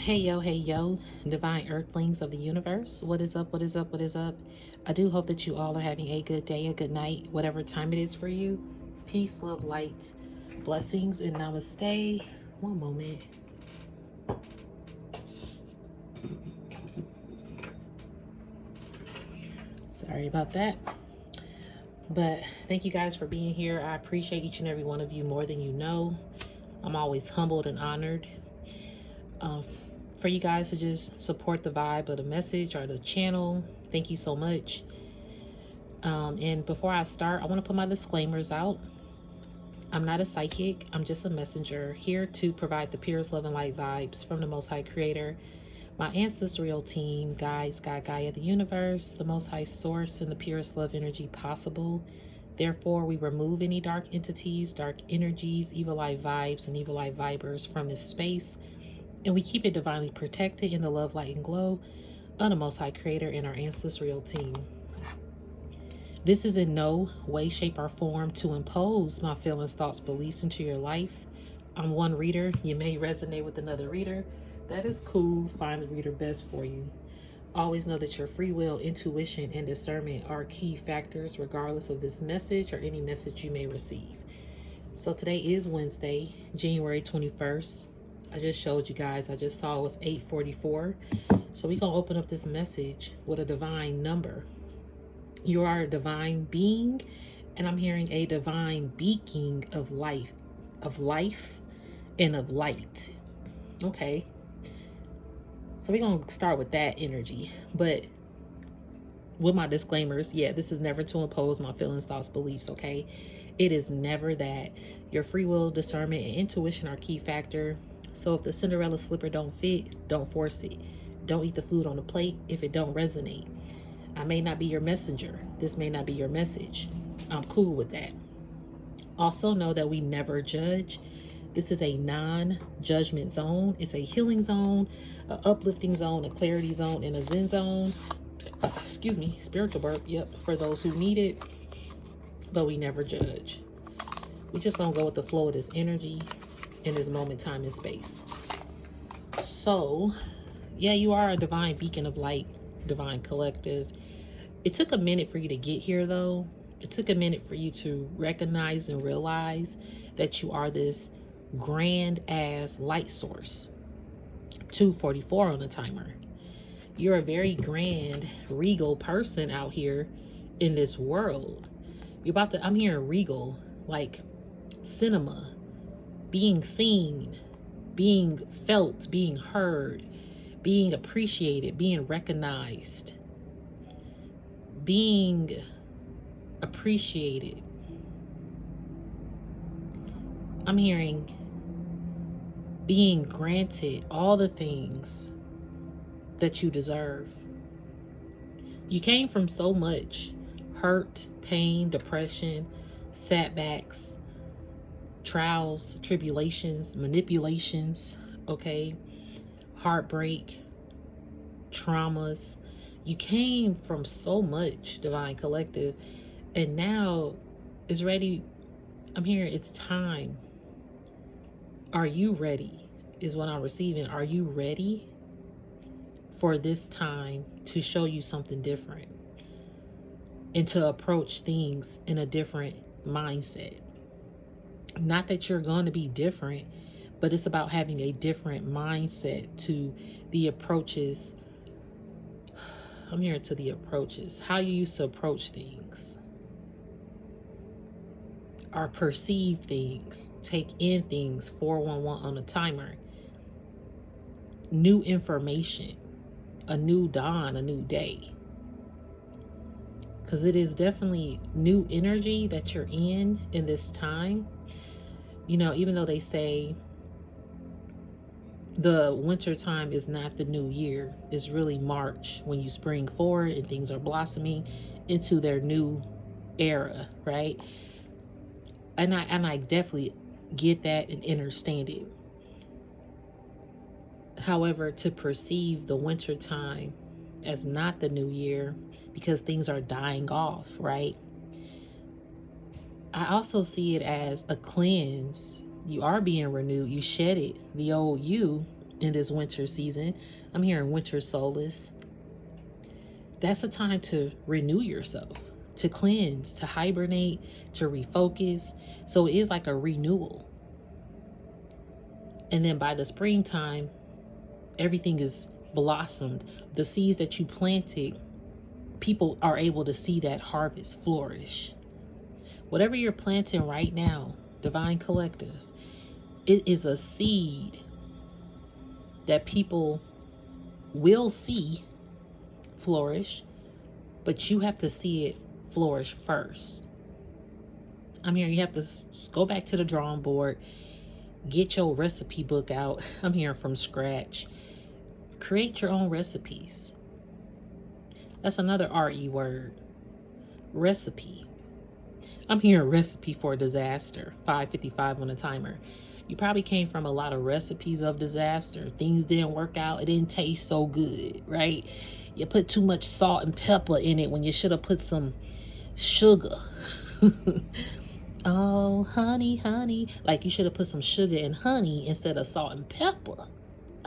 Hey yo, divine earthlings of the universe. What is up? What is up? What is up? I do hope that you all are having a good day, a good night, whatever time it is for you. Peace, love, light, blessings, and namaste. One moment. Sorry about that. But thank you guys for being here. I appreciate each and every one of you more than you know. I'm always humbled and honored for you guys to just support the vibe of the message or the channel. Thank you so much. And before I start, I want to put my disclaimers out. I'm not a psychic. I'm just a messenger here to provide the purest love and light vibes from the Most High Creator, my ancestral team, guides, God, Gaia, the universe, the Most High Source, and the purest love energy possible. Therefore, we remove any dark entities, dark energies, evil eye vibes, and evil eye vibers from this space, and we keep it divinely protected in the love, light, and glow of the Most High Creator and our ancestral team. This is in no way, shape, or form to impose my feelings, thoughts, beliefs into your life. I'm one reader. You may resonate with another reader. That is cool. Find the reader best for you. Always know that your free will, intuition, and discernment are key factors regardless of this message or any message you may receive. So today is Wednesday, January 21st. I just showed you guys. I just saw it was 8:44. So we're going to open up this message with a divine number. You are a divine being, and I'm hearing a divine beacon of life, and of light. Okay. So we're going to start with that energy. But with my disclaimers, yeah, this is never to impose my feelings, thoughts, beliefs, okay? It is never that. Your free will, discernment, and intuition are key factor. So if the Cinderella slipper don't fit, don't force it. Don't eat the food on the plate if it don't resonate. I may not be your messenger. This may not be your message. I'm cool with that. Also know that we never judge. This is a non-judgment zone. It's a healing zone, an uplifting zone, a clarity zone, and a zen zone. Excuse me, spiritual burp. Yep, for those who need it. But we never judge. We're just going to go with the flow of this energy in this moment, time, and space. So, yeah, you are a divine beacon of light, divine collective. It took a minute for you to get here, though. It took a minute for you to recognize and realize that you are this grand ass light source. 2:44 on the timer. You're a very grand, regal person out here in this world. I'm hearing regal, like cinema, being seen, being felt, being heard, being appreciated, being recognized, being appreciated. I'm hearing being granted all the things that you deserve. You came from so much hurt, pain, depression, setbacks, trials, tribulations, manipulations, okay, heartbreak, traumas. You came from so much, divine collective, and now it's ready. I'm hearing it's time. Are you ready? Is what I'm receiving. Are you ready for this time to show you something different and to approach things in a different mindset? Not that you're going to be different, but it's about having a different mindset to the approaches. I'm here to the approaches. How you used to approach things or perceive things, take in things, 411 on a timer. New information, a new dawn, a new day. Because it is definitely new energy that you're in this time. You know, even though they say the winter time is not the new year, it's really March when you spring forward and things are blossoming into their new era, right? And I definitely get that and understand it. However, to perceive the winter time as not the new year because things are dying off, right? I also see it as a cleanse. You are being renewed. You shed it, the old you, in this winter season. I'm hearing winter solace. That's a time to renew yourself, to cleanse, to hibernate, to refocus. So it is like a renewal. And then by the springtime, everything is blossomed. The seeds that you planted, people are able to see that harvest flourish. Whatever you're planting right now, Divine Collective, it is a seed that people will see flourish, but you have to see it flourish first. I'm hearing you have to go back to the drawing board, get your recipe book out. I'm hearing from scratch. Create your own recipes. That's another RE word. Recipe. I'm hearing recipe for disaster. 5:55 on the timer. You probably came from a lot of recipes of disaster. Things didn't work out. It didn't taste so good, right? You put too much salt and pepper in it when you should have put some sugar. Oh, honey, honey. Like you should have put some sugar and honey instead of salt and pepper.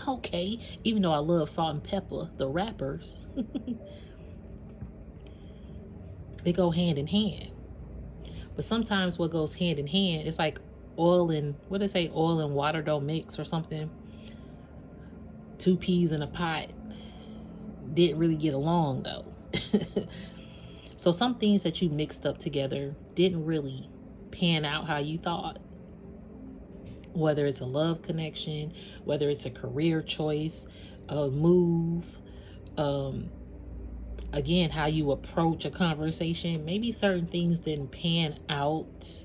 Okay, even though I love salt and pepper, the rappers, they go hand in hand. But sometimes what goes hand in hand, it's like oil and, what they say, oil and water don't mix or something. 2 peas in a pot didn't really get along though. So some things that you mixed up together didn't really pan out how you thought. Whether it's a love connection, whether it's a career choice, a move, again, how you approach a conversation. Maybe certain things didn't pan out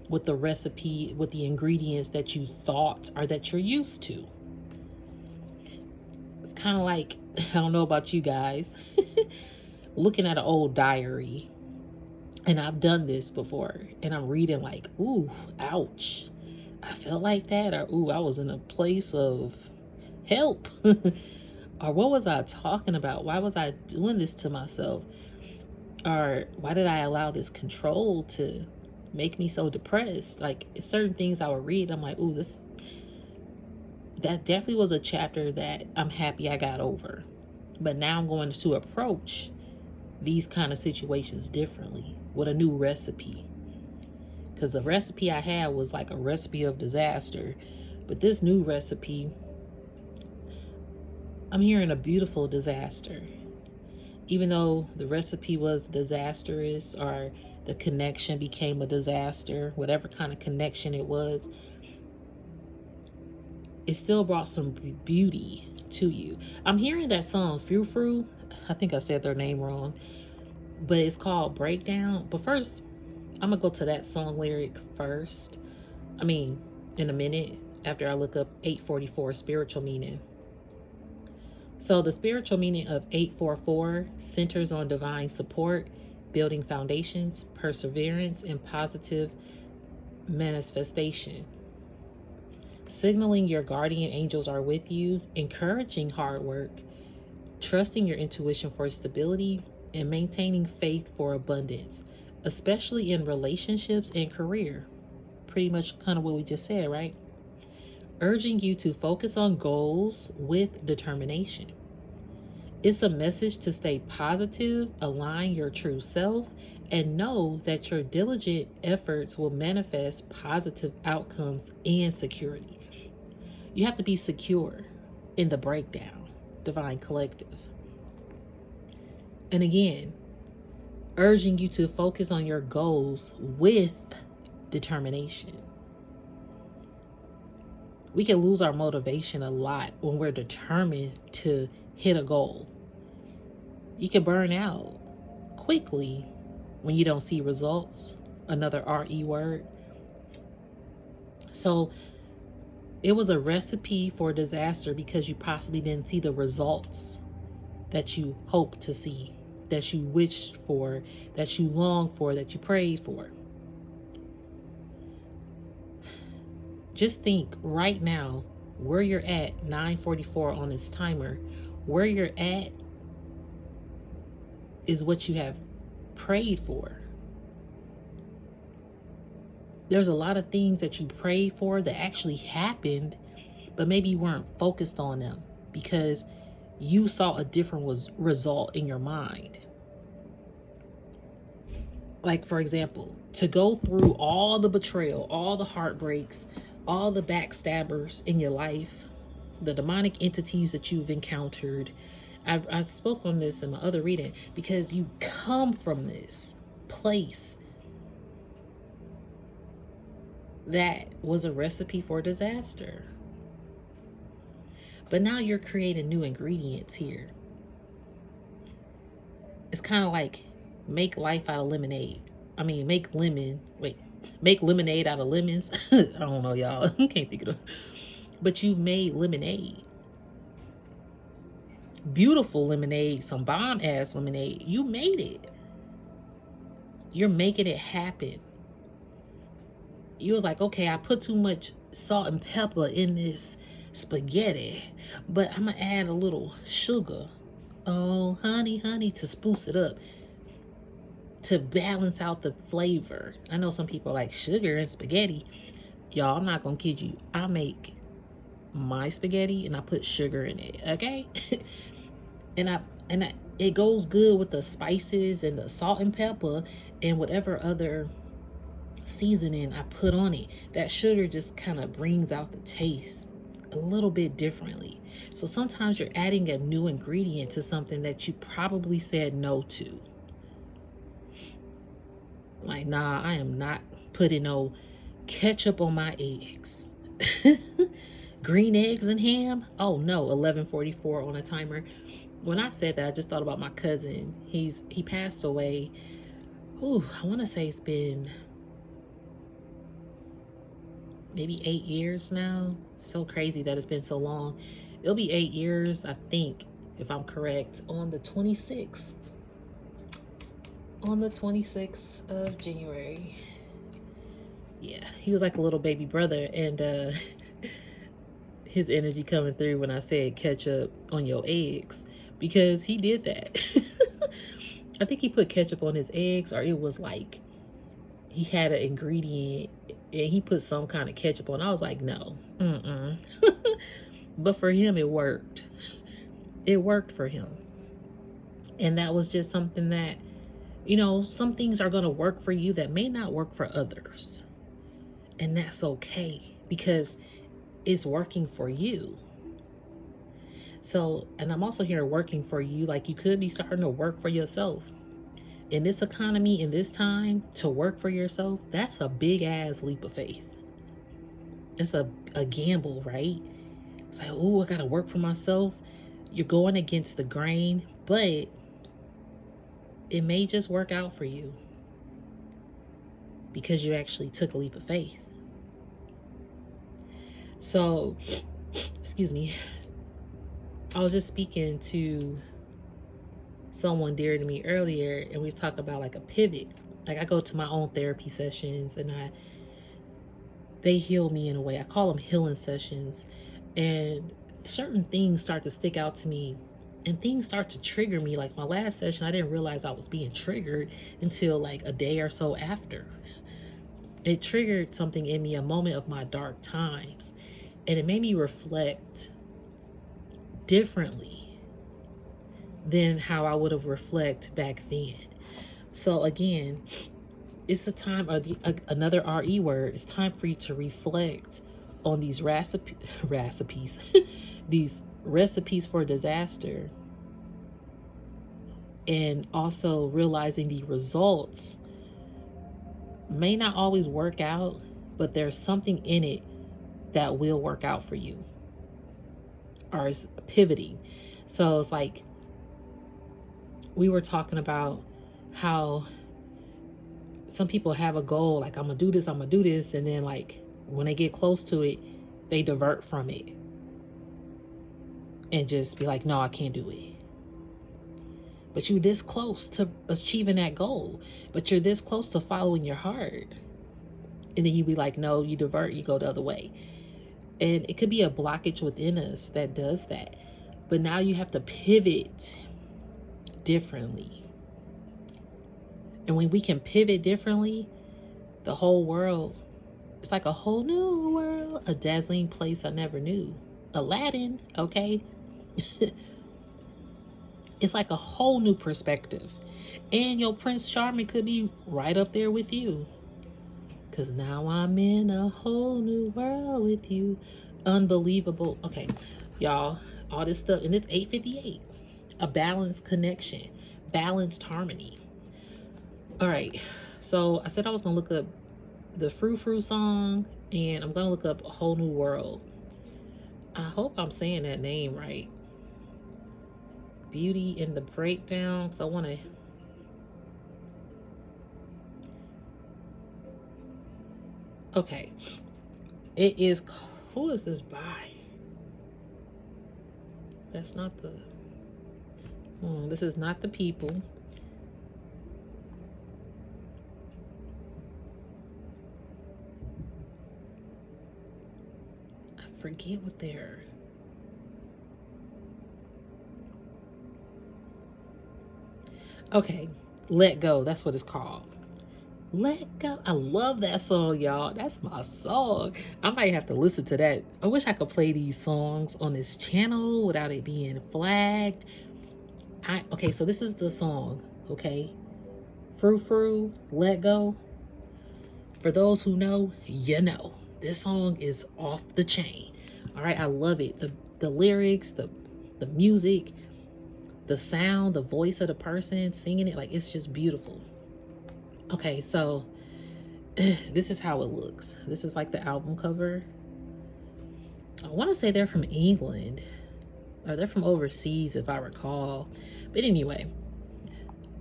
with the recipe, with the ingredients that you thought or that you're used to. It's kind of like, I don't know about you guys, looking at an old diary. And I've done this before. And I'm reading like, ooh, ouch. I felt like that. Or, ooh, I was in a place of help. Or what was I talking about? Why was I doing this to myself? Or why did I allow this control to make me so depressed? Like certain things I would read, I'm like, ooh, that definitely was a chapter that I'm happy I got over. But now I'm going to approach these kind of situations differently with a new recipe. Because the recipe I had was like a recipe of disaster. But this new recipe, I'm hearing a beautiful disaster. Even though the recipe was disastrous or the connection became a disaster, whatever kind of connection it was, it still brought some beauty to you. I'm hearing that song, Frou Frou. I think I said their name wrong. But it's called Breakdown. But first, I'm going to go to that song lyric first. In a minute, after I look up 844 spiritual meaning. So the spiritual meaning of 844 centers on divine support, building foundations, perseverance, and positive manifestation. Signaling your guardian angels are with you, encouraging hard work, trusting your intuition for stability, and maintaining faith for abundance, especially in relationships and career. Pretty much kind of what we just said, right? Urging you to focus on goals with determination. It's a message to stay positive, align your true self, and know that your diligent efforts will manifest positive outcomes and security. You have to be secure in the breakdown, Divine Collective. And again, urging you to focus on your goals with determination. We can lose our motivation a lot when we're determined to hit a goal. You can burn out quickly when you don't see results. Another RE word. So it was a recipe for disaster because you possibly didn't see the results that you hoped to see, that you wished for, that you longed for, that you prayed for. Just think right now where you're at, 9:44 on this timer, where you're at is what you have prayed for. There's a lot of things that you prayed for that actually happened, but maybe you weren't focused on them because you saw a different result in your mind. Like, for example, to go through all the betrayal, all the heartbreaks, all the backstabbers in your life, the demonic entities that you've encountered. I spoke on this in my other reading, because you come from this place that was a recipe for disaster. But now you're creating new ingredients here. It's kind of like make life out of lemonade. I mean, make lemonade out of lemons. I don't know, y'all. I can't think of it. But you've made lemonade. Beautiful lemonade, some bomb ass lemonade. You made it. You're making it happen. You was like, okay, I put too much salt and pepper in this spaghetti, but I'm gonna add a little sugar. Oh, honey, to spruce it up, to balance out the flavor. I know some people like sugar and spaghetti. Y'all, I'm not gonna kid you. I make my spaghetti and I put sugar in it, okay? and it goes good with the spices and the salt and pepper and whatever other seasoning I put on it. That sugar just kind of brings out the taste a little bit differently. So sometimes you're adding a new ingredient to something that you probably said no to. Like, nah, I am not putting no ketchup on my eggs. Green eggs and ham? Oh no, 11:44 on a timer. When I said that, I just thought about my cousin. He passed away. Ooh, I want to say it's been maybe 8 years now. So crazy that it's been so long. It'll be 8 years, I think, if I'm correct, on the 26th. On the 26th of January. Yeah, he was like a little baby brother, and his energy coming through when I said ketchup on your eggs, because he did that. I think he put ketchup on his eggs, or it was like he had an ingredient and he put some kind of ketchup on. I was like, no. But for him, it worked. It worked for him. And that was just something that, you know, some things are going to work for you that may not work for others. And that's okay, because it's working for you. So, and I'm also here working for you. Like, you could be starting to work for yourself. In this economy, in this time, to work for yourself, that's a big ass leap of faith. It's a gamble, right? It's like, oh, I got to work for myself. You're going against the grain, but it may just work out for you because you actually took a leap of faith. So, excuse me, I was just speaking to someone dear to me earlier, and we talk about like a pivot. Like, I go to my own therapy sessions, and they heal me in a way. I call them healing sessions, and certain things start to stick out to me, and things start to trigger me. Like my last session, I didn't realize I was being triggered until like a day or so after. It triggered something in me, a moment of my dark times, and it made me reflect differently than how I would have reflected back then. So again, it's a time, or another RE word, it's time for you to reflect on these recipes, these recipes for disaster, and also realizing the results may not always work out, but there's something in it that will work out for you, or it's pivoting. So it's like, we were talking about how some people have a goal, like, I'm gonna do this, and then like when they get close to it, they divert from it and just be like, no, I can't do it. But you're this close to achieving that goal, but you're this close to following your heart, and then you be like, no, you divert, you go the other way. And it could be a blockage within us that does that, but now you have to pivot differently. And when we can pivot differently, the whole world, it's like a whole new world, a dazzling place I never knew. Aladdin, okay? It's like a whole new perspective. And your Prince Charming could be right up there with you. Because now I'm in a whole new world with you. Unbelievable. Okay, y'all, all this stuff. And it's 8:58. A balanced connection, balanced harmony. All right, so I said I was going to look up the Frou Frou song, and I'm going to look up A Whole New World. I hope I'm saying that name right. Beauty in the Breakdown. So I want to... Okay. It is... Who is this by? That's not the... this is not the People. I forget what they're... Okay. Let Go. That's what it's called. Let Go. I love that song, y'all. That's my song. I might have to listen to that. I wish I could play these songs on this channel without it being flagged. Okay, so this is the song, okay? Frou Frou, Let Go. For those who know, you know. This song is off the chain. All right, I love it. The lyrics, the music, the sound, the voice of the person singing it, like, it's just beautiful. Okay, so this is how it looks. This is like the album cover. I want to say they're from England, or they're from overseas if I recall. But anyway,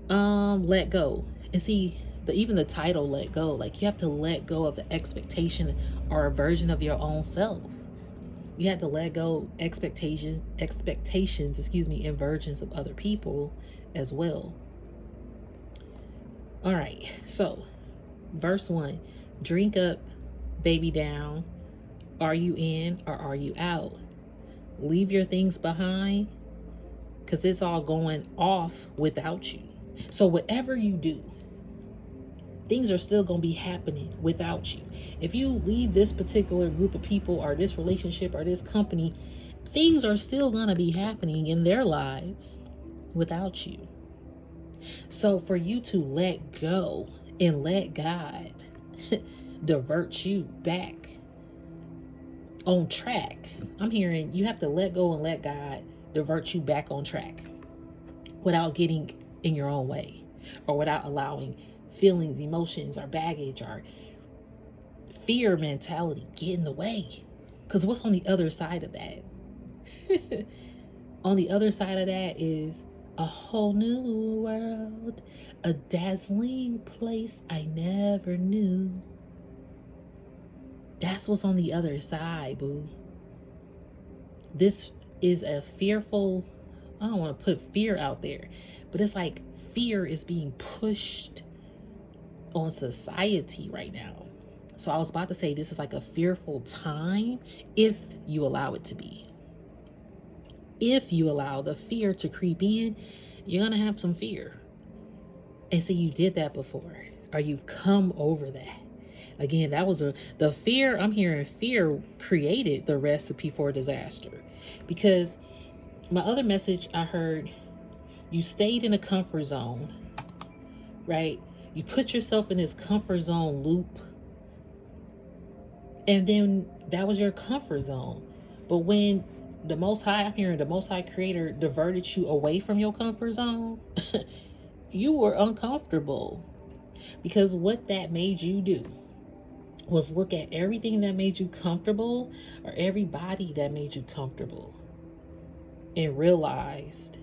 Let Go. And see, even the title, Let Go, like, you have to let go of the expectation or a version of your own self. You have to let go expectations, and versions of other people as well. All right, so verse 1, drink up, baby down. Are you in or are you out? Leave your things behind, because it's all going off without you. So whatever you do, things are still going to be happening without you. If you leave this particular group of people or this relationship or this company, things are still going to be happening in their lives without you. So for you to let go and let God divert you back on track, I'm hearing you have to let go and let God divert you back on track without getting in your own way, or without allowing feelings, emotions, or baggage, or fear mentality get in the way. Because what's on the other side of that? On the other side of that is a whole new world, a dazzling place I never knew. That's what's on the other side, boo. This is a fearful, I don't want to put fear out there, but it's like fear is being pushed on society right now. So I was about to say this is like a fearful time if you allow it to be. If you allow the fear to creep in, you're going to have some fear. And so you did that before, or you've come over that. Again, that was the fear. I'm hearing fear created the recipe for disaster. Because my other message I heard, you stayed in a comfort zone, right? You put yourself in this comfort zone loop. And then that was your comfort zone. But when the Most High, I'm hearing the Most High Creator diverted you away from your comfort zone, you were uncomfortable. Because what that made you do was look at everything that made you comfortable, or everybody that made you comfortable, and realized,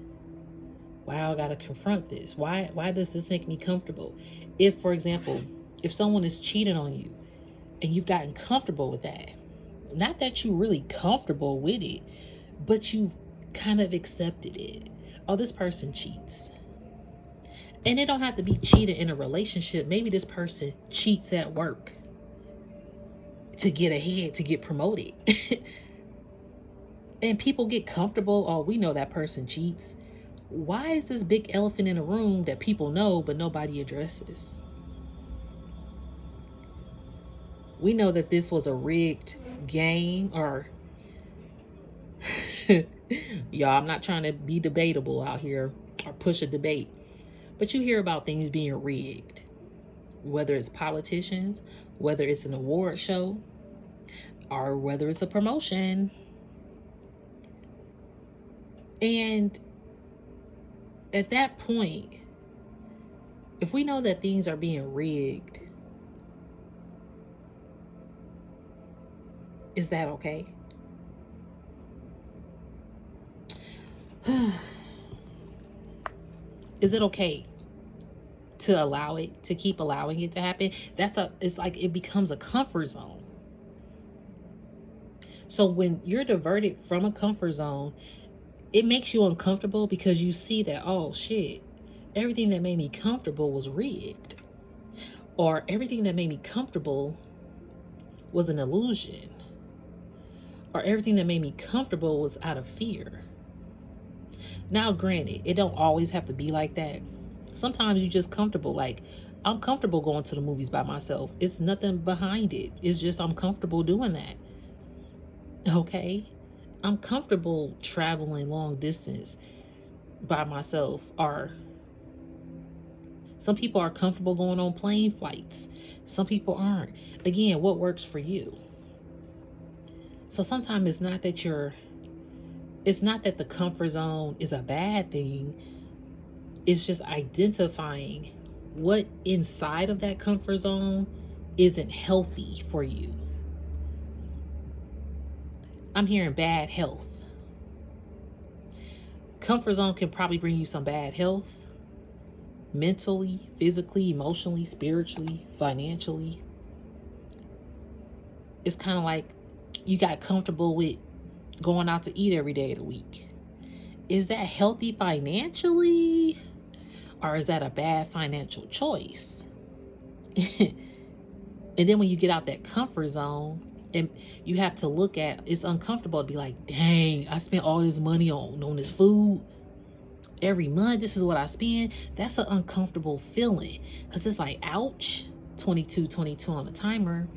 wow, I gotta confront this. Why does this make me comfortable? If, for example, if someone is cheating on you and you've gotten comfortable with that, not that you're really comfortable with it, but you've kind of accepted it. Oh, this person cheats. And it don't have to be cheating in a relationship. Maybe this person cheats at work to get ahead, to get promoted. And people get comfortable. Oh, we know that person cheats. Why is this big elephant in the room that people know but nobody addresses? We know that this was a rigged game, or Y'all, I'm not trying to be debatable out here or push a debate, but you hear about things being rigged, whether it's politicians, whether it's an award show, or whether it's a promotion. And at that point, if we know that things are being rigged, is that okay? Is it okay to allow it, to keep allowing it to happen? It's like it becomes a comfort zone. So when you're diverted from a comfort zone, it makes you uncomfortable because you see that, oh shit, everything that made me comfortable was rigged. Or everything that made me comfortable was an illusion. Or everything that made me comfortable was out of fear. Now, granted, it don't always have to be like that. Sometimes you're just comfortable. Like, I'm comfortable going to the movies by myself. It's nothing behind it. It's just I'm comfortable doing that. Okay? I'm comfortable traveling long distance by myself. Or some people are comfortable going on plane flights. Some people aren't. Again, what works for you? So sometimes it's not that the comfort zone is a bad thing. It's just identifying what inside of that comfort zone isn't healthy for you. I'm hearing bad health. Comfort zone can probably bring you some bad health, mentally, physically, emotionally, spiritually, financially. It's kind of like you got comfortable with going out to eat every day of the week. Is that healthy financially? Or is that a bad financial choice? And then when you get out that comfort zone, and you have to look at, it's uncomfortable to be like, dang, I spent all this money on this food every month. This is what I spend. That's an uncomfortable feeling because it's like, ouch, 22 on the timer.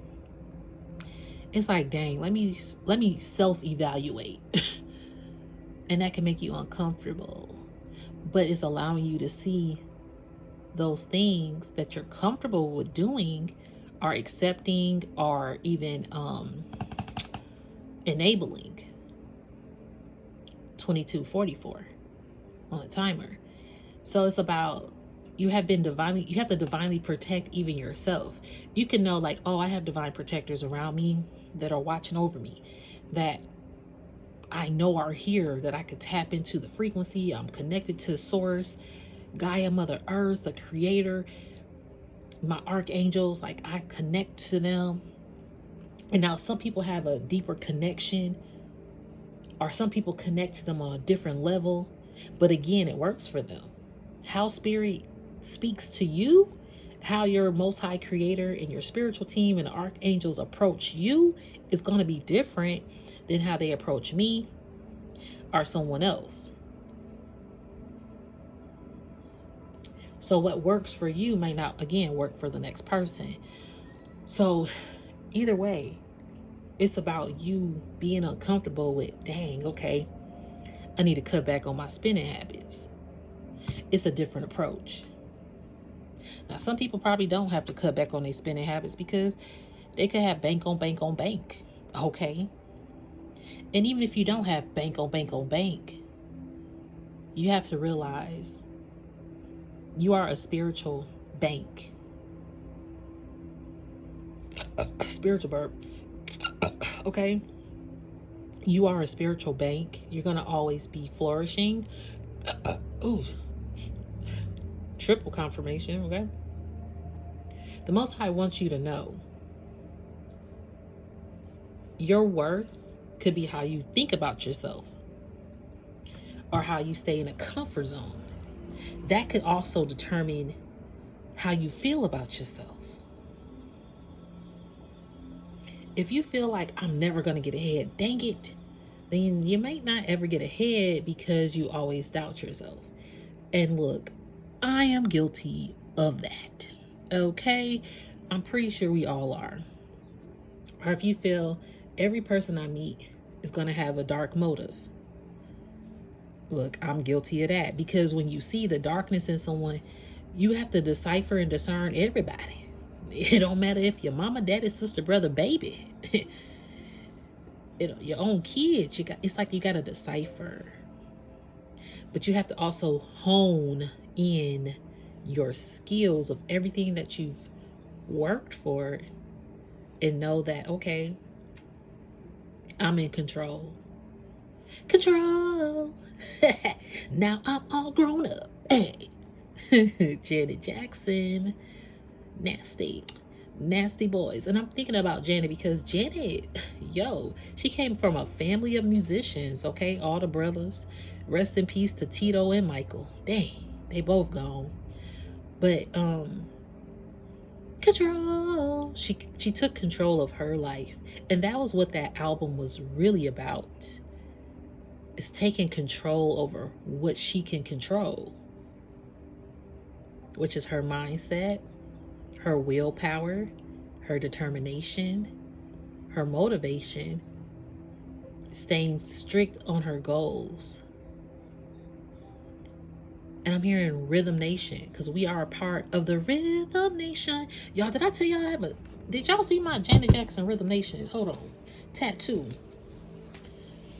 It's like, dang, let me self-evaluate. And that can make you uncomfortable. But it's allowing you to see those things that you're comfortable with doing, are accepting, or even enabling. 22:44 on the timer. So it's about, you have to divinely protect even yourself. You can know like, oh, I have divine protectors around me that are watching over me, that I know are here, that I could tap into the frequency. I'm connected to source, Gaia, Mother Earth, the creator, my archangels, like I connect to them. And now some people have a deeper connection, or some people connect to them on a different level. But again, it works for them. How spirit speaks to you, how your most high creator and your spiritual team and the archangels approach you is going to be different than how they approach me or someone else. So what works for you may not, again, work for the next person. So either way, it's about you being uncomfortable with, dang, okay, I need to cut back on my spending habits. It's a different approach. Now, some people probably don't have to cut back on their spending habits because they could have bank on bank on bank. Okay. And even if you don't have bank on bank on bank, you have to realize you are a spiritual bank. Spiritual burp. Okay. You are a spiritual bank. You're going to always be flourishing. Ooh. Triple confirmation. Okay. The Most High wants you to know your worth could be how you think about yourself, or how you stay in a comfort zone. That could also determine how you feel about yourself. If you feel like I'm never going to get ahead, dang it, then you might not ever get ahead because you always doubt yourself. And look, I am guilty of that. Okay? I'm pretty sure we all are. Or if you feel every person I meet is going to have a dark motive. Look, I'm guilty of that, because when you see the darkness in someone, you have to decipher and discern everybody. It don't matter if your mama, daddy, sister, brother, baby, your own kids. It's like you got to decipher, but you have to also hone in your skills of everything that you've worked for, and know that, okay, I'm in control. Control. Now I'm all grown up. Hey. Janet Jackson. Nasty. Nasty boys. And I'm thinking about Janet because Janet, she came from a family of musicians, okay? All the brothers. Rest in peace to Tito and Michael. Dang, they both gone. But control. She took control of her life. And that was what that album was really about. It's taking control over what she can control, which is her mindset, her willpower, her determination, her motivation, staying strict on her goals. And I'm hearing Rhythm Nation, because we are a part of the Rhythm Nation. Y'all, did I tell y'all did y'all see my Janet Jackson Rhythm Nation? Hold on. Tattoo.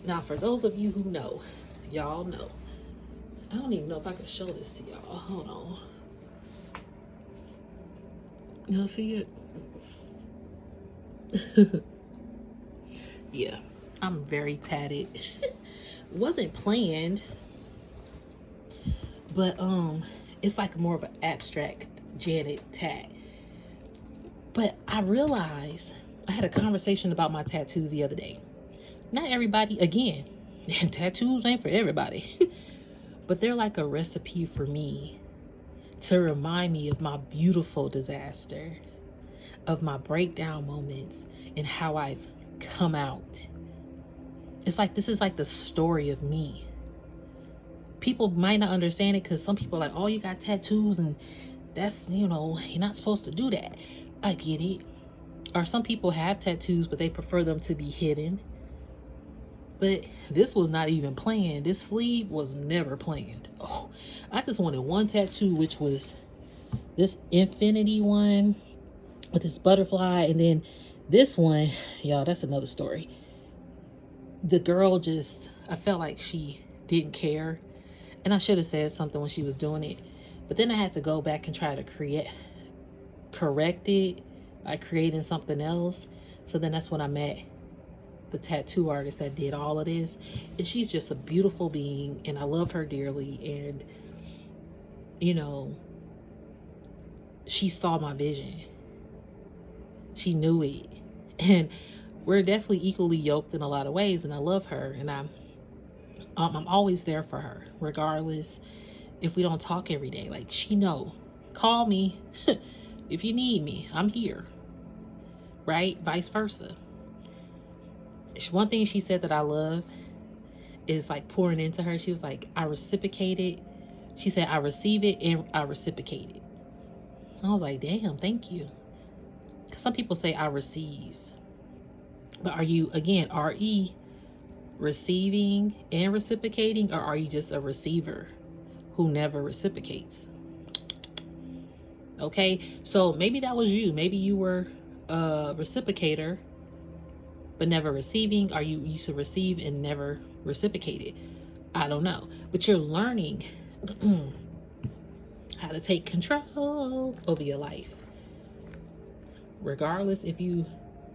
Now, for those of you who know, y'all know. I don't even know if I can show this to y'all. Hold on. Y'all see it? Yeah, I'm very tatted. Wasn't planned, but it's like more of an abstract Janet tat. But I realized I had a conversation about my tattoos the other day. Not everybody, again, tattoos ain't for everybody, but they're like a recipe for me to remind me of my beautiful disaster, of my breakdown moments, and how I've come out. It's like, this is like the story of me. People might not understand it, because some people are like, oh, you got tattoos and that's, you're not supposed to do that. I get it. Or some people have tattoos, but they prefer them to be hidden. But this was not even planned. This sleeve was never planned. Oh, I just wanted one tattoo, which was this infinity one with this butterfly. And then this one, y'all, that's another story. The girl I felt like she didn't care. And I should have said something when she was doing it. But then I had to go back and try to correct it by creating something else. So then that's when I met the tattoo artist that did all of this, and she's just a beautiful being, and I love her dearly. And she saw my vision, she knew it, and we're definitely equally yoked in a lot of ways. And I love her, and I'm always there for her, regardless if we don't talk every day. Like, call me if you need me, I'm here, right? Vice versa. One thing she said that I love is like pouring into her. She was like, I reciprocate it. She said, I receive it and I reciprocate it. I was like, damn, thank you. Because some people say I receive. But are you, again, RE, receiving and reciprocating, or are you just a receiver who never reciprocates? Okay, so maybe that was you. Maybe you were a reciprocator but never receiving. Are you used to receive and never reciprocated? I don't know. But you're learning how to take control over your life, regardless if you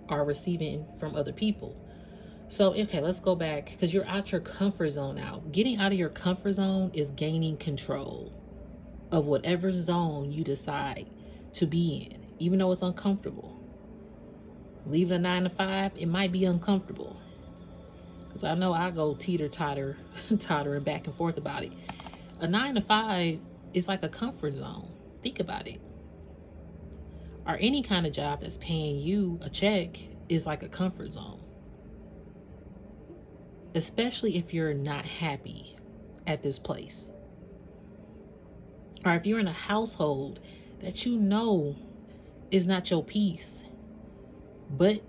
are receiving from other people. So, okay, let's go back, because you're out your comfort zone now. Getting out of your comfort zone is gaining control of whatever zone you decide to be in, even though it's uncomfortable. Leaving a 9 to 5, it might be uncomfortable, because I know I go tottering back and forth about it. A 9 to 5 is like a comfort zone. Think about it. Or any kind of job that's paying you a check is like a comfort zone, especially if you're not happy at this place, or if you're in a household that is not your peace, but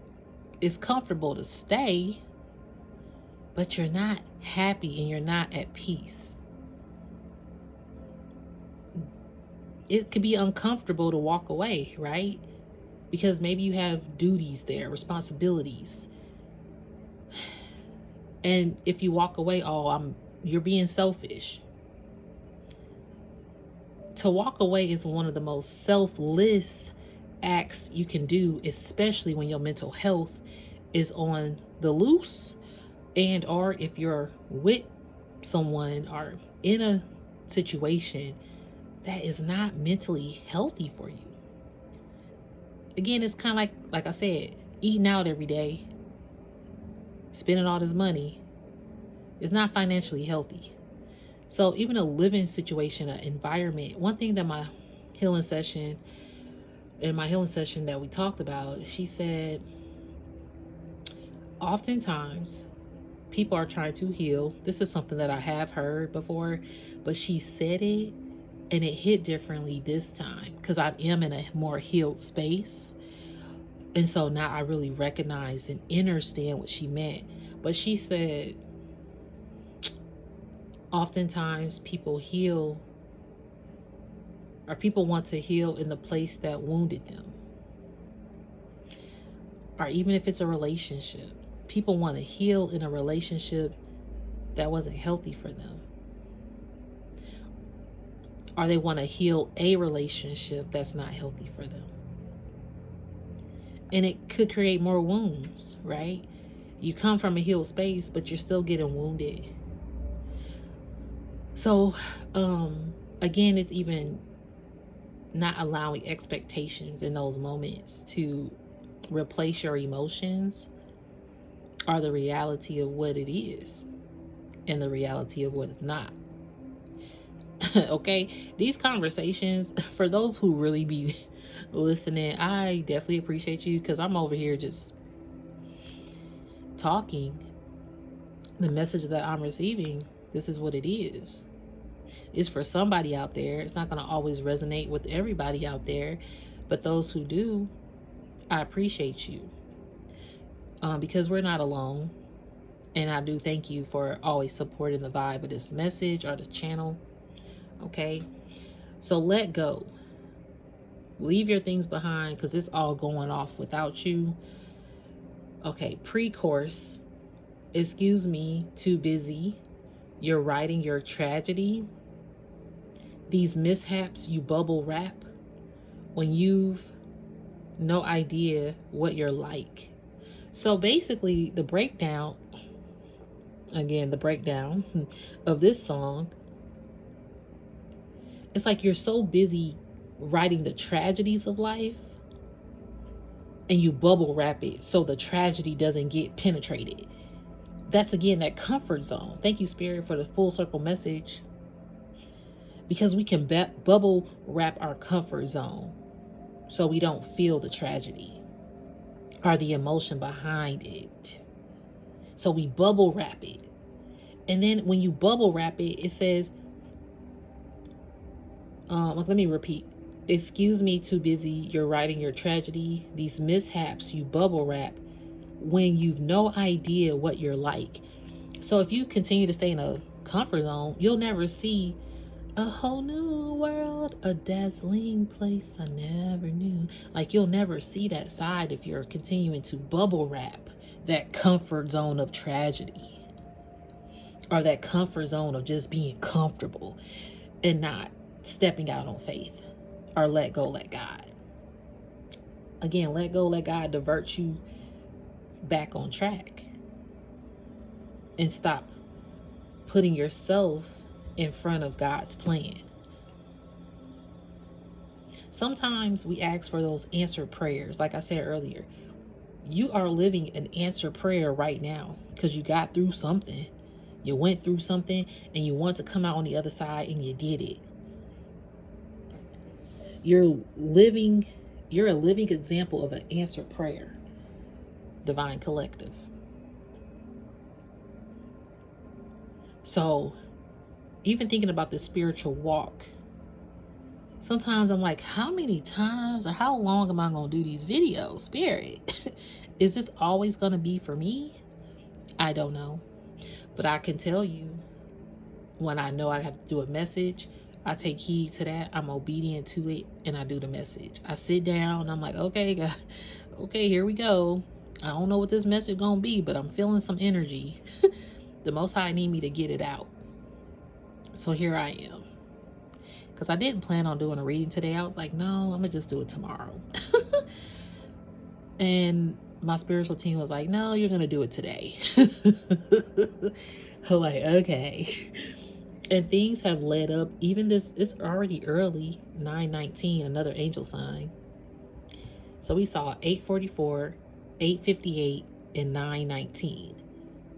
it's comfortable to stay, but you're not happy and you're not at peace, it could be uncomfortable to walk away, right? Because maybe you have duties there, responsibilities. And if you walk away, you're being selfish. To walk away is one of the most selfless acts you can do, especially when your mental health is on the loose, and or if you're with someone or in a situation that is not mentally healthy for you. Again, it's kind of like I said, eating out every day, spending all this money is not financially healthy. So even a living situation, an environment, one thing that in my healing session that we talked about, she said, oftentimes people are trying to heal. This is something that I have heard before, but she said it and it hit differently this time because I am in a more healed space. And so now I really recognize and understand what she meant. But she said, oftentimes people heal, or people want to heal in the place that wounded them. Or even if it's a relationship, people want to heal in a relationship that wasn't healthy for them. Or they want to heal a relationship that's not healthy for them. And it could create more wounds, right? You come from a healed space, but you're still getting wounded. So, again, it's even not allowing expectations in those moments to replace your emotions or the reality of what it is and the reality of what it's not. Okay, these conversations, for those who really be listening, I definitely appreciate you, because I'm over here just talking. The message that I'm receiving, this is what it is. It's for somebody out there. It's not going to always resonate with everybody out there, but those who do, I appreciate you, because we're not alone. And I do thank you for always supporting the vibe of this message or the channel. Okay, so let go. Leave your things behind, because it's all going off without you. Okay, pre-course. Excuse me, too busy. You're writing your tragedy. These mishaps you bubble wrap when you've no idea what you're like. So basically, the breakdown of this song, it's like you're so busy writing the tragedies of life and you bubble wrap it so the tragedy doesn't get penetrated. That's again that comfort zone. Thank you, Spirit, for the full circle message, because we can bubble wrap our comfort zone so we don't feel the tragedy or the emotion behind it. So we bubble wrap it. And then when you bubble wrap it, it says, let me repeat. Excuse me, too busy. You're writing your tragedy. These mishaps you bubble wrap when you've no idea what you're like. So if you continue to stay in a comfort zone, you'll never see a whole new world, a dazzling place I never knew. Like, you'll never see that side if you're continuing to bubble wrap that comfort zone of tragedy, or that comfort zone of just being comfortable and not stepping out on faith, or let go, let God. Again, let go, let God divert you back on track, and stop putting yourself in front of God's plan. Sometimes we ask for those answered prayers. Like I said earlier, you are living an answered prayer right now because you got through something. You went through something and you want to come out on the other side, and you did it. You're a living example of an answered prayer, Divine Collective. So even thinking about the spiritual walk, sometimes I'm like, how many times or how long am I going to do these videos, Spirit? Is this always going to be for me? I don't know. But I can tell you, when I know I have to do a message, I take heed to that. I'm obedient to it, and I do the message. I sit down, I'm like, okay, God, okay, here we go. I don't know what this message gonna be, but I'm feeling some energy. The Most High need me to get it out. So here I am. Because I didn't plan on doing a reading today. I was like, no, I'm gonna just do it tomorrow. And my spiritual team was like, no, you're gonna do it today. I'm like, okay. And things have led up. Even this, it's already early, 9:19, another angel sign. So we saw 8:44, 8:58, and 9:19.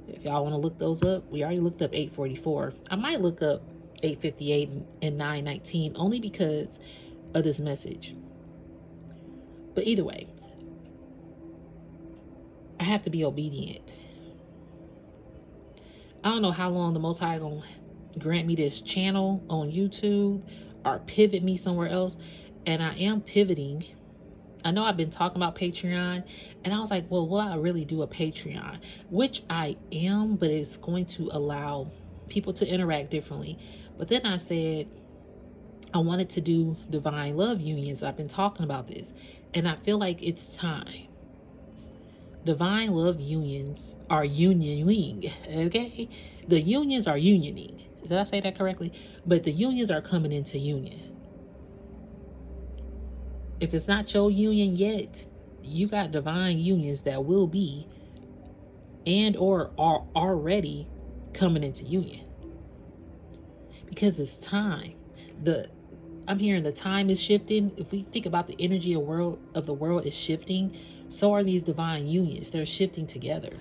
If y'all want to look those up, we already looked up 8:44. I might look up 8:58 and 9:19 only because of this message. But either way, I have to be obedient. I don't know how long the Most High gonna grant me this channel on YouTube or pivot me somewhere else. And I am pivoting. I know I've been talking about Patreon, and I was like, well, will I really do a Patreon? Which I am, but it's going to allow people to interact differently. But then I said I wanted to do divine love unions. I've been talking about this, and I feel like it's time. Divine love unions are unioning, okay? The unions are unioning. Did I say that correctly? But the unions are coming into union. If it's not your union yet, you got divine unions that will be and or are already coming into union. Because it's time. I'm hearing the time is shifting. If we think about the energy of the world is shifting, so are these divine unions. They're shifting together.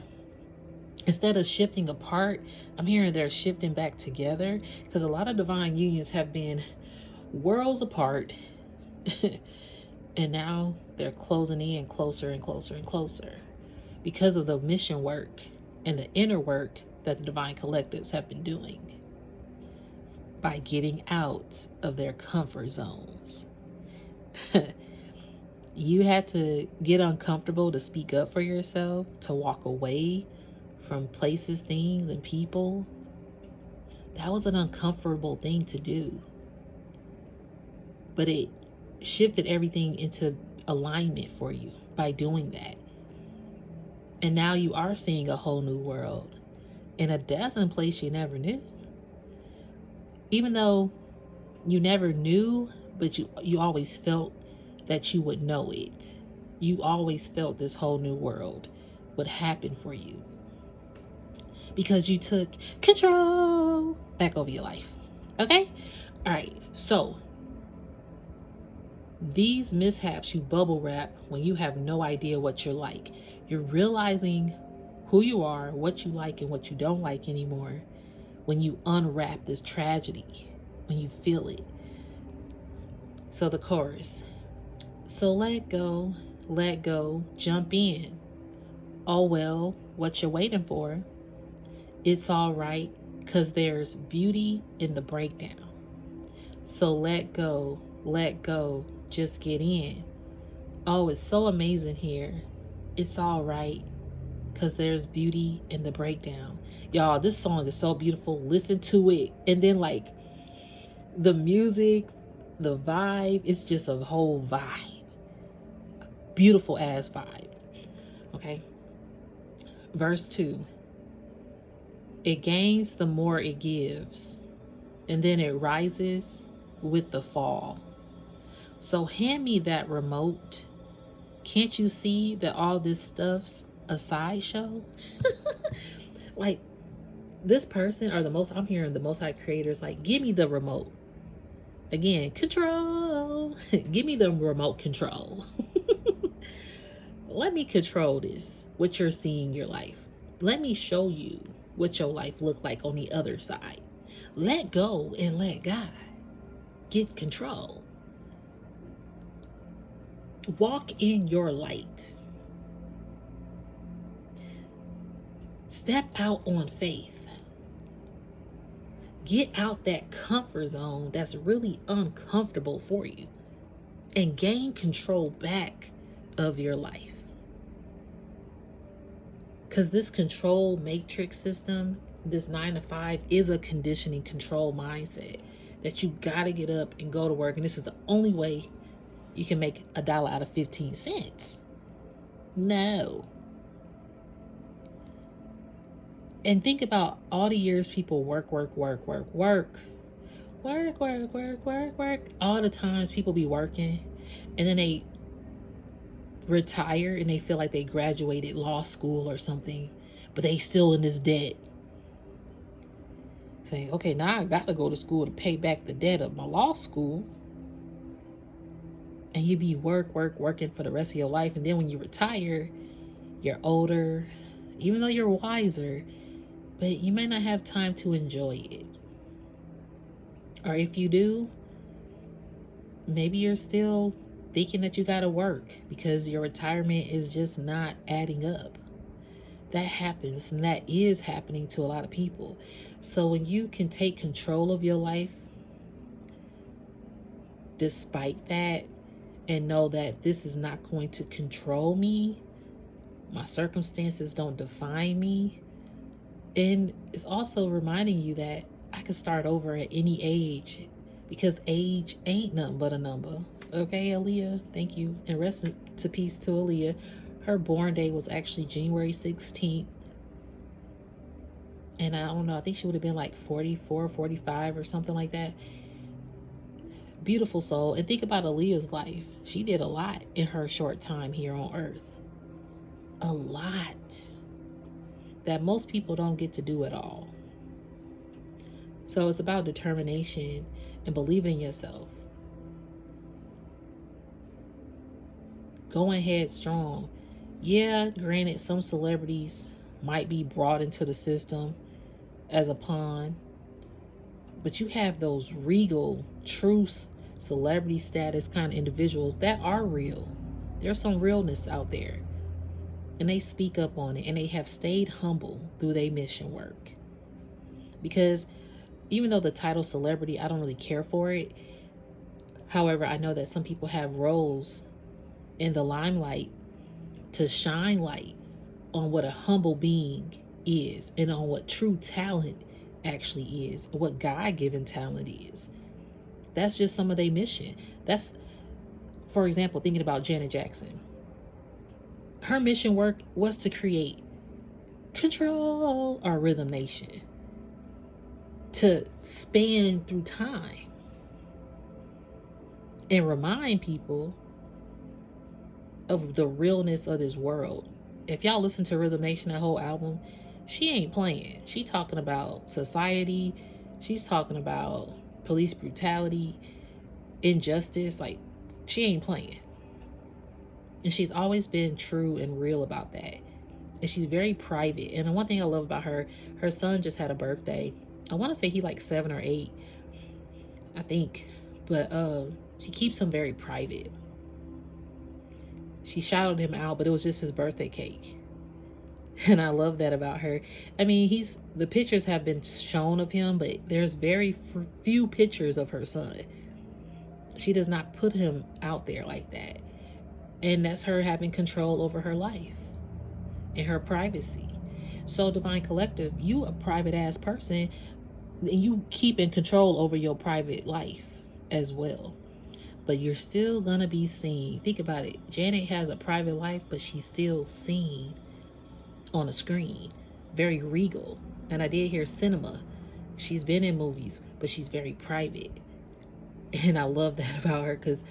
Instead of shifting apart, I'm hearing they're shifting back together, because a lot of divine unions have been worlds apart. And now they're closing in closer and closer and closer because of the mission work and the inner work that the divine collectives have been doing by getting out of their comfort zones. You had to get uncomfortable to speak up for yourself, to walk away from places, things, and people. That was an uncomfortable thing to do. But it shifted everything into alignment for you by doing that. And now you are seeing a whole new world in a destined place you never knew. Even though you never knew, but you always felt that you would know it. You always felt this whole new world would happen for you because you took control back over your life. Okay? All right. So these mishaps you bubble wrap when you have no idea what you're like. You're realizing who you are, what you like and what you don't like anymore when you unwrap this tragedy, when you feel it. So the chorus. So let go, jump in. Oh well, what you waiting for? It's all right, 'cause there's beauty in the breakdown. So let go, just get in. Oh, it's so amazing here. It's all right, 'cause there's beauty in the breakdown. Y'all, this song is so beautiful. Listen to it. And then like the music, the vibe, it's just a whole vibe. Beautiful ass vibe. Okay. Verse 2. It gains the more it gives, and then it rises with the fall. So hand me that remote. Can't you see that all this stuff's a sideshow? Like this person or I'm hearing the Most High creators like, give me the remote. Again, control. Give me the remote control. Let me control this, what you're seeing your life. Let me show you what your life look like on the other side. Let go and let God get control. Walk in your light. Step out on faith. Get out that comfort zone that's really uncomfortable for you and gain control back of your life. Because this control matrix system this 9 to 5 is a conditioning control mindset that you gotta get up and go to work, and this is the only way you can make $1 out of 15 cents. No. And think about all the years people work. All the times people be working, and then they retire and they feel like they graduated law school or something, but they still in this debt. Saying, okay, now I got to go to school to pay back the debt of my law school. And you be working for the rest of your life. And then when you retire, you're older, even though you're wiser, but you may not have time to enjoy it. Or if you do, maybe you're still thinking that you got to work because your retirement is just not adding up. That happens, and that is happening to a lot of people. So when you can take control of your life despite that, and know that this is not going to control me, my circumstances don't define me, and it's also reminding you that I can start over at any age, because age ain't nothing but a number. Okay, Aaliyah, thank you. And rest in peace to Aaliyah. Her born day was actually January 16th. And I don't know, I think she would have been like 44, 45 or something like that. Beautiful soul. And think about Aaliyah's life. She did a lot in her short time here on earth. A lot that most people don't get to do at all. So it's about determination and believing in yourself. Going headstrong. Yeah, granted, some celebrities might be brought into the system as a pawn, but you have those regal, true celebrity status kind of individuals that are real. There's some realness out there, and they speak up on it, and they have stayed humble through their mission work. Because even though the title celebrity, I don't really care for it. However, I know that some people have roles in the limelight to shine light on what a humble being is, and on what true talent actually is, or what God-given talent is. That's just some of their mission. That's, for example, thinking about Janet Jackson. Her mission work was to create control our Rhythm Nation, to span through time and remind people of the realness of this world. If y'all listen to Rhythm Nation, that whole album, she ain't playing. She talking about society. She's talking about police brutality, injustice. Like, she ain't playing. And she's always been true and real about that. And she's very private. And the one thing I love about her son just had a birthday. I want to say he like 7 or 8, I think. But she keeps him very private. She shouted him out, but it was just his birthday cake. And I love that about her. I mean, the pictures have been shown of him, but there's very few pictures of her son. She does not put him out there like that. And that's her having control over her life and her privacy. So Divine Collective, you a private ass person, and you keep in control over your private life as well. But you're still gonna be seen. Think about it. Janet has a private life, but she's still seen on a screen. Very regal. And I did hear cinema. She's been in movies, but she's very private. And I love that about her, because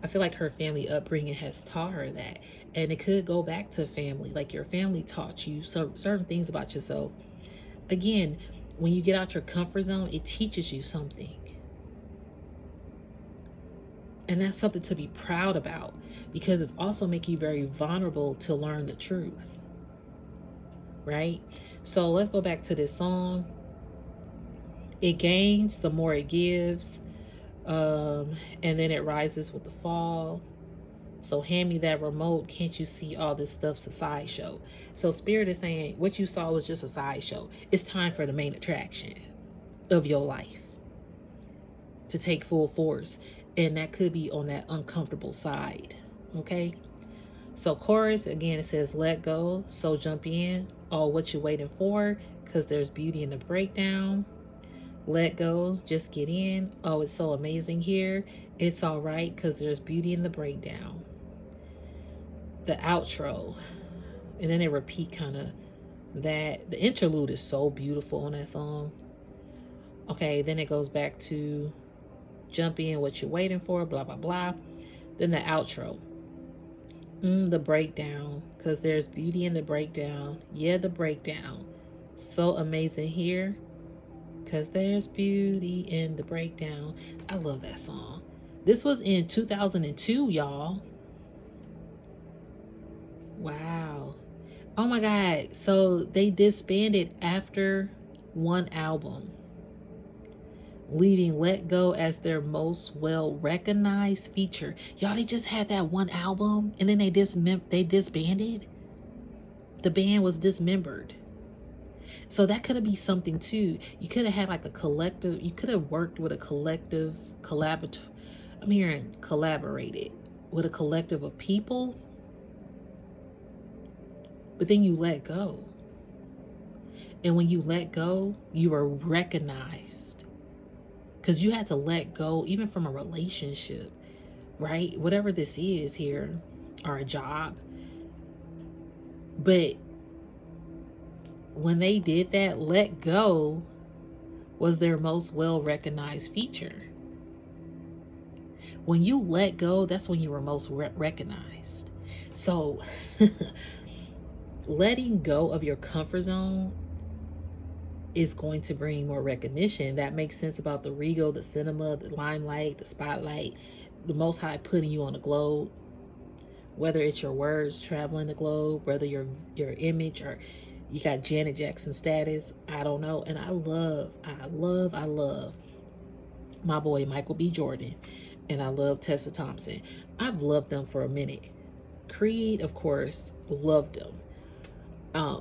I feel like her family upbringing has taught her that. And it could go back to family. Like, your family taught you certain things about yourself. Again, when you get out your comfort zone, it teaches you something. And that's something to be proud about, because it's also making you very vulnerable to learn the truth. Right? So let's go back to this song. It gains the more it gives. And then it rises with the fall. So hand me that remote. Can't you see all this stuff's a sideshow? So Spirit is saying what you saw was just a sideshow. It's time for the main attraction of your life to take full force. And that could be on that uncomfortable side. Okay? So chorus, again, it says, let go. So jump in. Oh, what you waiting for? because there's beauty in the breakdown. Let go, just get in. Oh, it's so amazing here. It's all right because there's beauty in the breakdown. The outro, and then they repeat kind of that. The interlude is so beautiful on that song. Okay, then it goes back to jump in, what you're waiting for, blah blah blah. Then the outro, the breakdown, because there's beauty in the breakdown. Yeah, the breakdown, so amazing here because there's beauty in the breakdown. I love that song. This was in 2002, y'all. Wow. Oh my God. So they disbanded after one album, leaving Let Go as their most well-recognized feature. Y'all, they just had that one album and then they disbanded. The band was dismembered. So that could have been something too. You could have had like a collective, you could have worked with a collective, collaborated with a collective of people, but then you let go. And when you let go, you are recognized because you had to let go even from a relationship, right? Whatever this is here, or a job. But when they did that, let go was their most well-recognized feature. When you let go, that's when you were most recognized. So letting go of your comfort zone is going to bring more recognition. That makes sense about the regal, the cinema, the limelight, the spotlight, the Most High putting you on the globe. Whether it's your words traveling the globe, whether your image, or you got Janet Jackson status, I don't know. And I love my boy Michael B. Jordan, and I love Tessa Thompson. I've loved them for a minute. Creed, of course, loved them.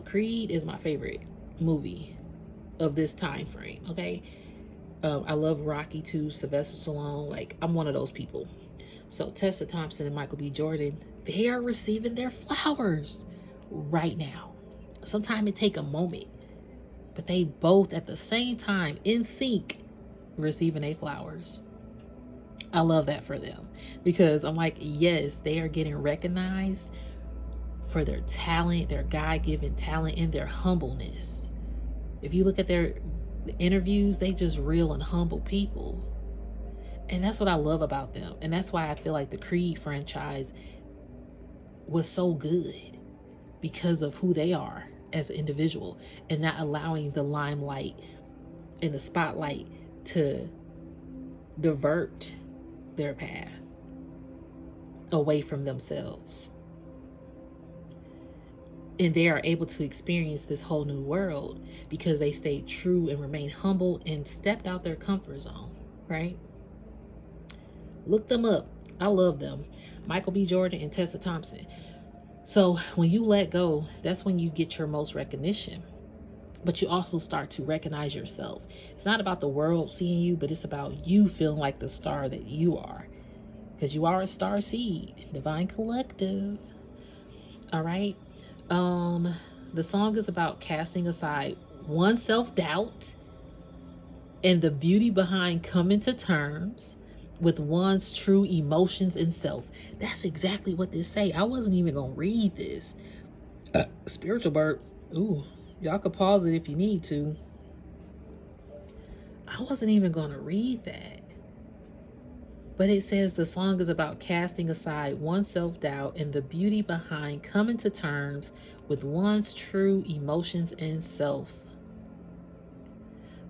Creed is my favorite movie of this time frame. Okay, I love Rocky too. Sylvester Stallone, like I'm one of those people. So Tessa Thompson and Michael B. Jordan, they are receiving their flowers right now. Sometimes it take a moment, but they both at the same time in sync receiving their flowers. I love that for them because I'm like, yes, they are getting recognized for their talent, their God-given talent, and their humbleness. If you look at their interviews, they just real and humble people. And that's what I love about them. And that's why I feel like the Creed franchise was so good, because of who they are as an individual and not allowing the limelight and the spotlight to divert their path away from themselves. And they are able to experience this whole new world because they stayed true and remained humble and stepped out their comfort zone, right? Look them up. I love them. Michael B. Jordan and Tessa Thompson. So when you let go, that's when you get your most recognition. But you also start to recognize yourself. It's not about the world seeing you, but it's about you feeling like the star that you are. Because you are a star seed. Divine collective. All right. The song is about casting aside one's self-doubt and the beauty behind coming to terms with one's true emotions and self. That's exactly what this say. I wasn't even gonna read this. Spiritual bird. Ooh, y'all could pause it if you need to. I wasn't even gonna read that. But it says the song is about casting aside one's self-doubt and the beauty behind coming to terms with one's true emotions and self.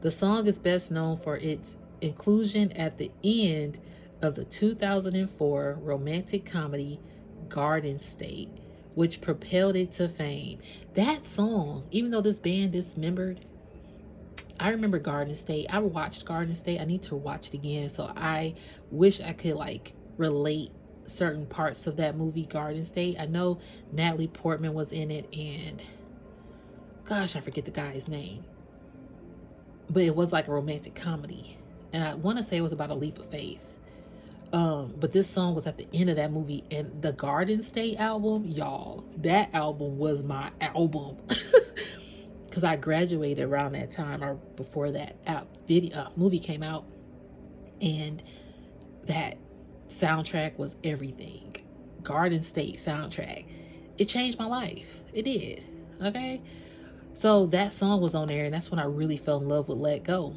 The song is best known for its inclusion at the end of the 2004 romantic comedy Garden State, which propelled it to fame. That song, even though this band dismembered, I remember Garden State. I watched Garden State. I need to watch it again. So I wish I could like relate certain parts of that movie, Garden State. I know Natalie Portman was in it, and gosh, I forget the guy's name. But it was like a romantic comedy. And I want to say it was about a leap of faith. But this song was at the end of that movie. And the Garden State album, y'all, that album was my album. because I graduated around that time or before that movie came out, and that soundtrack was everything. Garden State soundtrack. It changed my life. It did. Okay. So that song was on there, and that's when I really fell in love with Let Go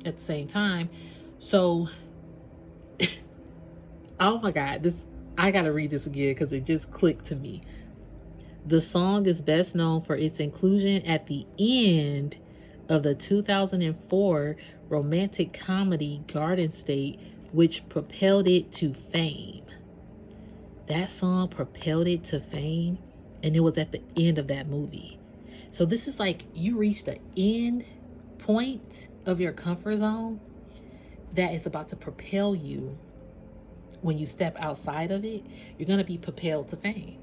at the same time. So, oh my God, I got to read this again because it just clicked to me. The song is best known for its inclusion at the end of the 2004 romantic comedy Garden State, which propelled it to fame. That song propelled it to fame, and it was at the end of that movie. So this is like you reach the end point of your comfort zone that is about to propel you. When you step outside of it, you're going to be propelled to fame.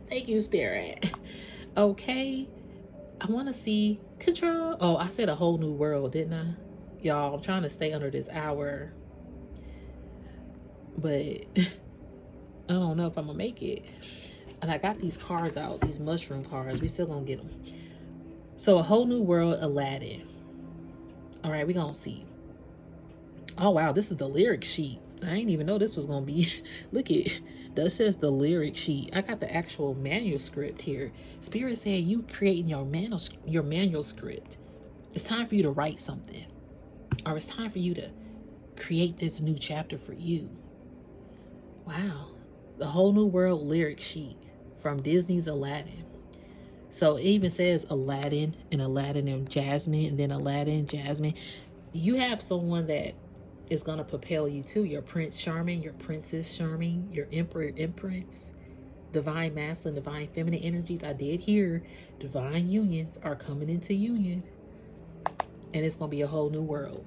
Thank you, Spirit. Okay. I want to see control. Oh, I said a whole new world, didn't I? Y'all, I'm trying to stay under this hour. But I don't know if I'm going to make it. And I got these cards out, these mushroom cards. We still going to get them. So a whole new world, Aladdin. All right, we're going to see. Oh, wow. This is the lyric sheet. I didn't even know this was going to be. Look at that says the lyric sheet. I got the actual manuscript here. Spirit said you creating your manuscript. It's time for you to write something. Or it's time for you to create this new chapter for you. Wow. The whole new world lyric sheet from Disney's Aladdin. So it even says Aladdin and Jasmine, and then Aladdin, Jasmine. You have someone that is going to propel you to your Prince Charming, your Princess Charming, your Emperor, Empress, Divine Masculine, Divine Feminine energies. I did hear divine unions are coming into union, and it's going to be a whole new world.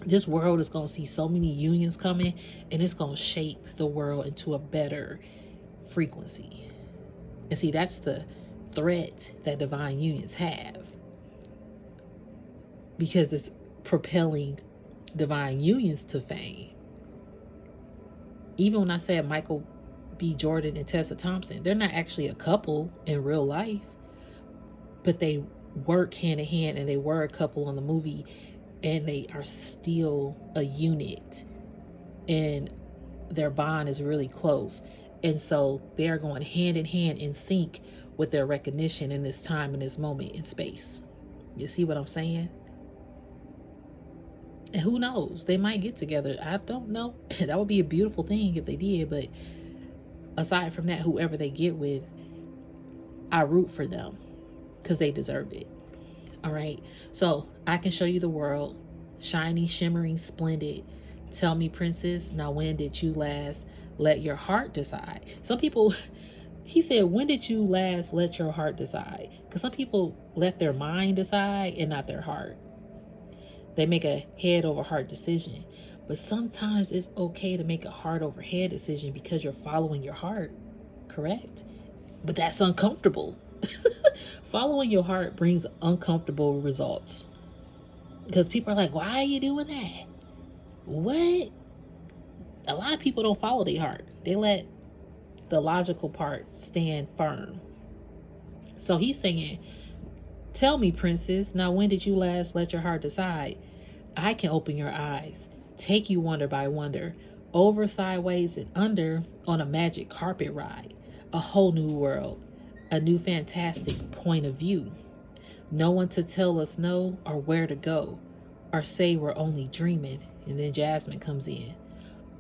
This world is going to see so many unions coming, and it's going to shape the world into a better frequency. And see, that's the threat that divine unions have, because it's propelling divine unions to fame. Even when I said Michael B. Jordan and Tessa Thompson, they're not actually a couple in real life, but they work hand in hand, and they were a couple on the movie, and they are still a unit, and their bond is really close. And so they're going hand in hand in sync with their recognition in this time, in this moment, in space. You see what I'm saying? And who knows? They might get together. I don't know. That would be a beautiful thing if they did. But aside from that, whoever they get with, I root for them because they deserve it. All right. So I can show you the world. Shiny, shimmering, splendid. Tell me, princess, now when did you last let your heart decide? Some people, he said, when did you last let your heart decide? Because some people let their mind decide and not their heart. They make a head over heart decision. But sometimes it's okay to make a heart over head decision because you're following your heart, correct? But that's uncomfortable. Following your heart brings uncomfortable results. Because people are like, why are you doing that? What? A lot of people don't follow their heart. They let the logical part stand firm. So he's saying, tell me, princess, now when did you last let your heart decide? I can open your eyes, take you wonder by wonder, over, sideways, and under on a magic carpet ride, a whole new world, a new fantastic point of view. No one to tell us no or where to go, or say we're only dreaming. And then Jasmine comes in.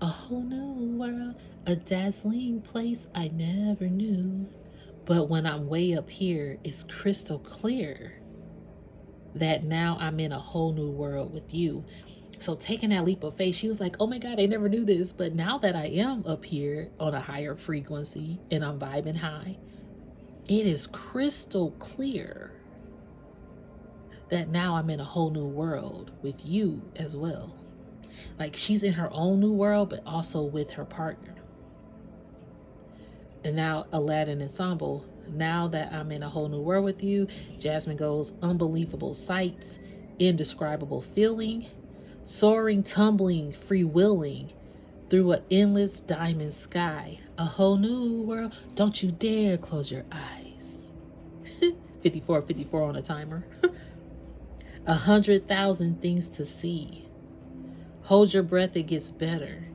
A whole new world, a dazzling place I never knew. But when I'm way up here, it's crystal clear that now I'm in a whole new world with you. So taking that leap of faith, she was like, oh my God, I never knew this. But now that I am up here on a higher frequency and I'm vibing high, it is crystal clear that now I'm in a whole new world with you as well. Like she's in her own new world, but also with her partner. And now Aladdin Ensemble, now that I'm in a whole new world with you, Jasmine goes, unbelievable sights, indescribable feeling, soaring, tumbling, free-willing through an endless diamond sky, a whole new world. Don't you dare close your eyes. 54, 54 on a timer. 100,000 things to see. Hold your breath, it gets better.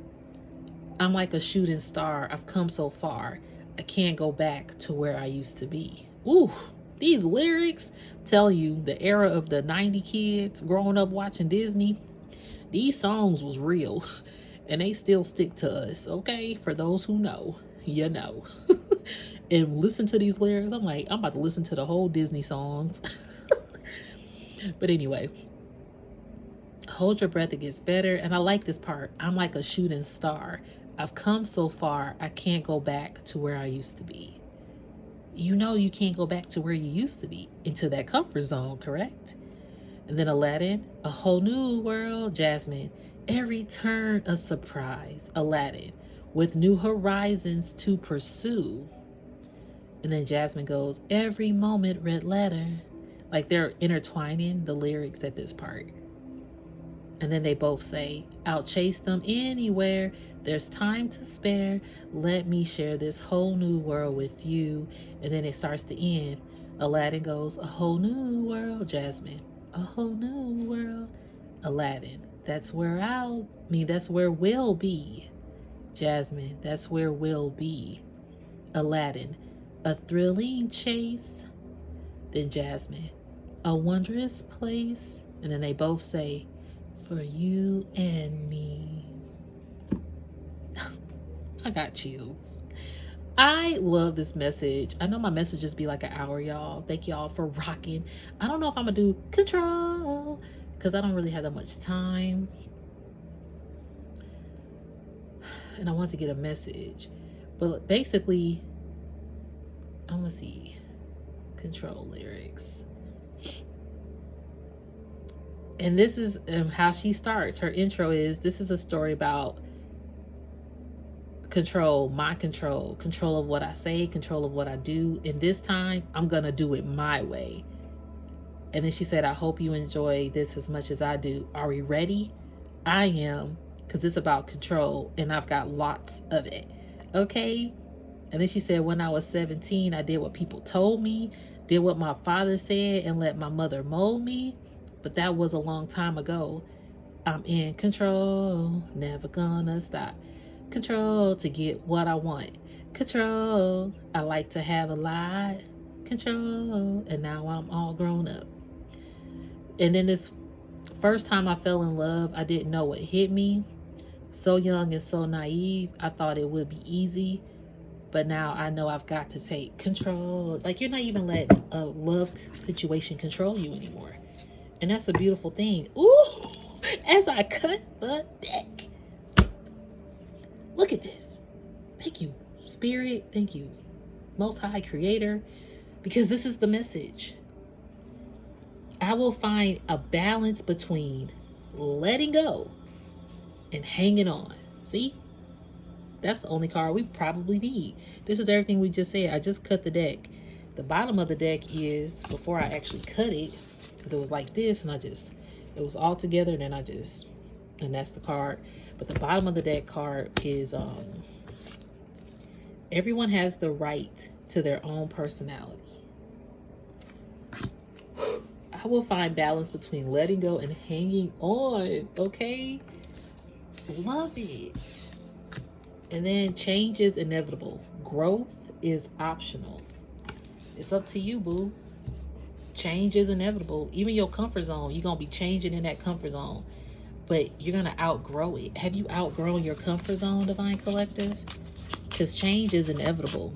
I'm like a shooting star. I've come so far. I can't go back to where I used to be. Ooh, these lyrics tell you the era of the 90 kids growing up watching Disney. These songs was real and they still stick to us, okay? For those who know, you know. And listen to these lyrics. I'm like, I'm about to listen to the whole Disney songs. But anyway, hold your breath, it gets better. And I like this part. I'm like a shooting star. I've come so far, I can't go back to where I used to be. You know you can't go back to where you used to be, into that comfort zone, correct? And then Aladdin, a whole new world. Jasmine, every turn a surprise. Aladdin, with new horizons to pursue. And then Jasmine goes, every moment red letter. Like they're intertwining the lyrics at this part. And then they both say, I'll chase them anywhere. There's time to spare. Let me share this whole new world with you. And then it starts to end. Aladdin goes, a whole new world. Jasmine, a whole new world. Aladdin, that's where that's where we'll be. Jasmine, that's where we'll be. Aladdin, a thrilling chase. Then Jasmine, a wondrous place. And then they both say, for you and me. I got chills. I love this message. I know my messages be like an hour, y'all. Thank y'all for rocking. I don't know if I'm gonna do control because I don't really have that much time. And I want to get a message. But basically, I'm gonna see control lyrics. And this is how she starts. Her intro is, this is a story about control, my control of what I say, control of what I do. And this time, I'm going to do it my way. And then she said, I hope you enjoy this as much as I do. Are we ready? I am, because it's about control and I've got lots of it. Okay? And then she said, when I was 17, I did what people told me, did what my father said, and let my mother mold me. But that was a long time ago. I'm in control, never gonna stop. Control to get what I want. Control, I like to have a lot. Control, and now I'm all grown up. And then this first time I fell in love, I didn't know what hit me. So young and so naive, I thought it would be easy. But now I know I've got to take control. Like, you're not even letting a love situation control you anymore. And that's a beautiful thing. Ooh, as I cut the deck. Look at this. Thank you, Spirit. Thank you, Most High Creator. Because this is the message. I will find a balance between letting go and hanging on. See? That's the only card we probably need. This is everything we just said. I just cut the deck. The bottom of the deck is, before I actually cut it, because it was like this, and it was all together, and then and that's the card. But the bottom of the deck card is, everyone has the right to their own personality. I will find balance between letting go and hanging on, okay? Love it. And then change is inevitable. Growth is optional. It's up to you, boo. Change is inevitable. Even your comfort zone, you're going to be changing in that comfort zone. But you're going to outgrow it. Have you outgrown your comfort zone, Divine Collective? Because change is inevitable.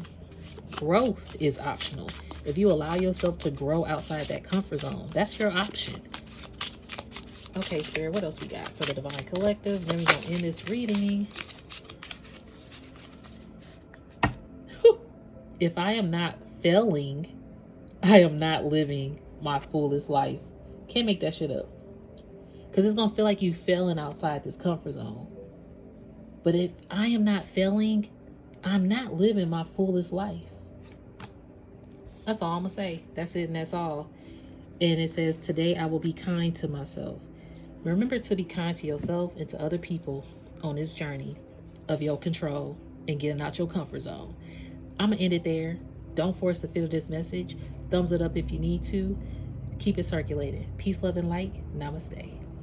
Growth is optional. If you allow yourself to grow outside that comfort zone, that's your option. Okay, Spirit, what else we got for the Divine Collective? Then we're going to end this reading. If I am not failing, I am not living my fullest life. Can't make that shit up. Because it's going to feel like you failing outside this comfort zone. But if I am not failing, I'm not living my fullest life. That's all I'm going to say. That's it and that's all. And it says, today I will be kind to myself. Remember to be kind to yourself and to other people on this journey of your control and getting out your comfort zone. I'm going to end it there. Don't force the fit of this message. Thumbs it up if you need to. Keep it circulating. Peace, love, and light. Namaste.